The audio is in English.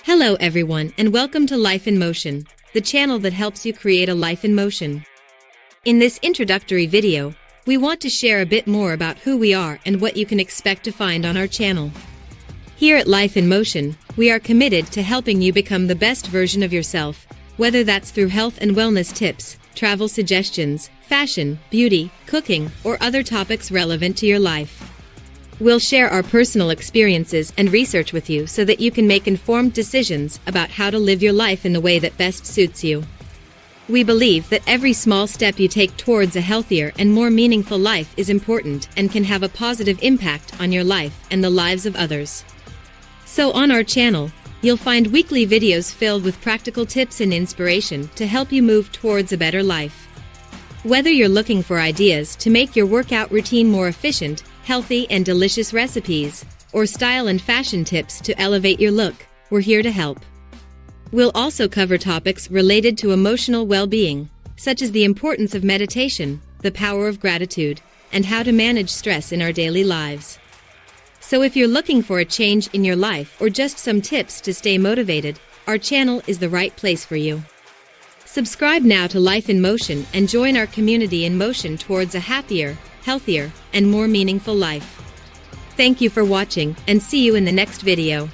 Hello everyone and welcome to Life in Motion, the channel that helps you create a life in motion. In this introductory video, we want to share a bit more about who we are and what you can expect to find on our channel. Here at Life in Motion, we are committed to helping you become the best version of yourself, whether that's through health and wellness tips, travel suggestions, fashion, beauty, cooking, or other topics relevant to your life. We'll share our personal experiences and research with you so that you can make informed decisions about how to live your life in the way that best suits you. We believe that every small step you take towards a healthier and more meaningful life is important and can have a positive impact on your life and the lives of others. So on our channel, you'll find weekly videos filled with practical tips and inspiration to help you move towards a better life. Whether you're looking for ideas to make your workout routine more efficient, healthy and delicious recipes, or style and fashion tips to elevate your look, we're here to help. We'll also cover topics related to emotional well-being, such as the importance of meditation, the power of gratitude, and how to manage stress in our daily lives. So if you're looking for a change in your life or just some tips to stay motivated, our channel is the right place for you. Subscribe now to Life in Motion and join our community in motion towards a happier, healthier, and more meaningful life. Thank you for watching and see you in the next video.